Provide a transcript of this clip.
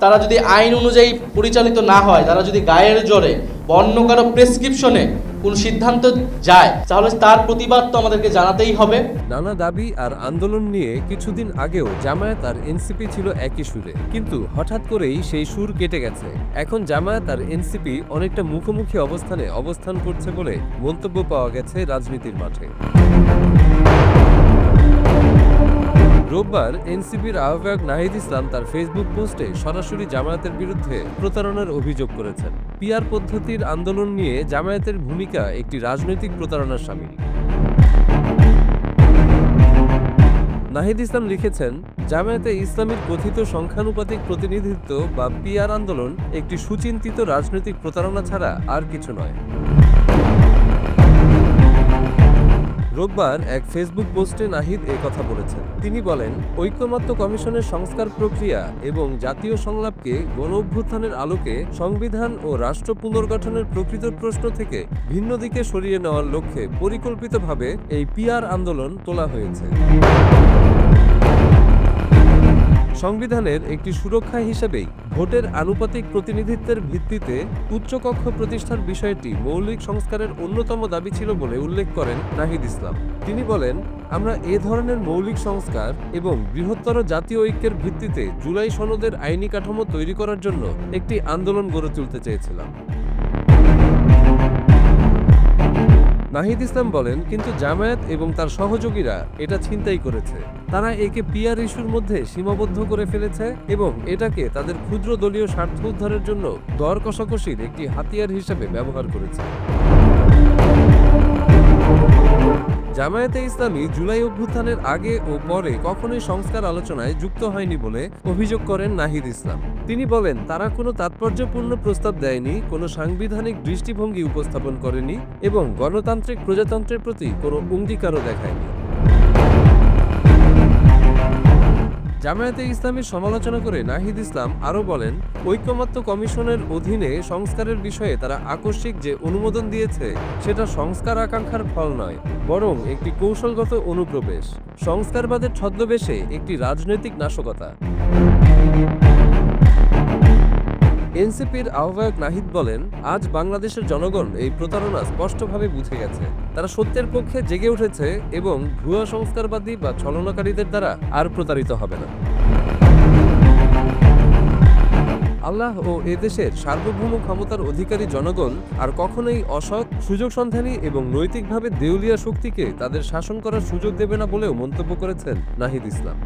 তারা যদি আইন অনুযায়ী পরিচালিত না হয়, তারা যদি গায়ের জোরে বা অন্য কারো প্রেসক্রিপশনে কোন সিদ্ধান্ত যায়, তাহলে তার প্রতিবাদ তো আমাদেরকে জানাতেই হবে। নানা দাবি আর আন্দোলন নিয়ে কিছুদিন আগেও জামায়াত আর এনসিপি ছিল একই সুরে, কিন্তু হঠাৎ করেই সেই সুর কেটে গেছে। এখন জামায়াত আর এনসিপি অনেকটা মুখোমুখি অবস্থানে অবস্থান করছে বলে মন্তব্য পাওয়া গেছে রাজনীতির মাঠে। রোববার এনসিপির আহ্বায়ক নাহিদ ইসলাম তার ফেসবুক পোস্টে সরাসরি জামায়াতের বিরুদ্ধে প্রতারণার অভিযোগ করেছেন। পিআর পদ্ধতির আন্দোলন নিয়ে জামায়াতের ভূমিকা একটি রাজনৈতিক প্রতারণার শামিল। নাহিদ ইসলাম লিখেছেন, জামায়াতে ইসলামীর কথিত সংখ্যানুপাতিক প্রতিনিধিত্ব বা পিআর আন্দোলন একটি সুচিন্তিত রাজনৈতিক প্রতারণা ছাড়া আর কিছু নয়। রোববার এক ফেসবুক পোস্টে নাহিদ কথা বলেছেন। তিনি বলেন, ঐক্যমত্য কমিশনের সংস্কার প্রক্রিয়া এবং জাতীয় সংলাপকে গণঅভ্যুত্থানের আলোকে সংবিধান ও রাষ্ট্র পুনর্গঠনের প্রকৃত প্রশ্ন থেকে ভিন্ন দিকে সরিয়ে নেওয়ার লক্ষ্যে পরিকল্পিতভাবে এই পিআর আন্দোলন তোলা হয়েছে। সংবিধানের একটি সুরক্ষা হিসেবেই ভোটের আনুপাতিক প্রতিনিধিত্বের ভিত্তিতে উচ্চকক্ষ প্রতিষ্ঠার বিষয়টি মৌলিক সংস্কারের অন্যতম দাবি ছিল বলে উল্লেখ করেন নাহিদ ইসলাম। তিনি বলেন, আমরা এ ধরনের মৌলিক সংস্কার এবং বৃহত্তর জাতীয় ঐক্যের ভিত্তিতে জুলাই সনদের আইনি কাঠামো তৈরি করার জন্য একটি আন্দোলন গড়ে তুলতে চেয়েছিলাম। নাহিদ ইসলাম বলেন, কিন্তু জামায়াত এবং তার সহযোগীরা এটা ছিনতাই করেছে। তারা একে পিআর ইস্যুর মধ্যে সীমাবদ্ধ করে ফেলেছে এবং এটাকে তাদের ক্ষুদ্র দলীয় স্বার্থ উদ্ধারের জন্য দর কষাকষির একটি হাতিয়ার হিসেবে ব্যবহার করেছে। জামায়াতে ইসলামী জুলাই অভ্যুত্থানের আগে ও পরে কখনোই সংস্কার আলোচনায় যুক্ত হয়নি বলে অভিযোগ করেন নাহিদ ইসলাম। তিনি বলেন, তারা কোনো তাৎপর্যপূর্ণ প্রস্তাব দেয়নি, কোনো সাংবিধানিক দৃষ্টিভঙ্গি উপস্থাপন করেনি এবং গণতান্ত্রিক প্রজাতন্ত্রের প্রতি কোনো অঙ্গীকারও দেখায়নি। জামায়াতে ইসলামীর সমালোচনা করে নাহিদ ইসলাম আরও বলেন, ঐক্যমত্য কমিশনের অধীনে সংস্কারের বিষয়ে তারা আকস্মিক যে অনুমোদন দিয়েছে সেটা সংস্কার আকাঙ্ক্ষার ফল নয়, বরং একটি কৌশলগত অনুপ্রবেশ, সংস্কারবাদের ছদ্মবেশে একটি রাজনৈতিক নাশকতা। এনসিপির আহ্বায়ক নাহিদ বলেন, আজ বাংলাদেশের জনগণ এই প্রতারণা স্পষ্টভাবে বুঝে গেছে। তারা সত্যের পক্ষে জেগে উঠেছে এবং ভুয়া সংস্কারবাদী বা ছলনাকারীদের দ্বারা আর প্রতারিত হবে না। আল্লাহ ও এদেশের সার্বভৌম ক্ষমতার অধিকারী জনগণ আর কখনোই অসৎ, সুযোগ সন্ধানী এবং নৈতিকভাবে দেউলিয়া শক্তিকে তাদের শাসন করার সুযোগ দেবে না বলেও মন্তব্য করেছেন নাহিদ ইসলাম।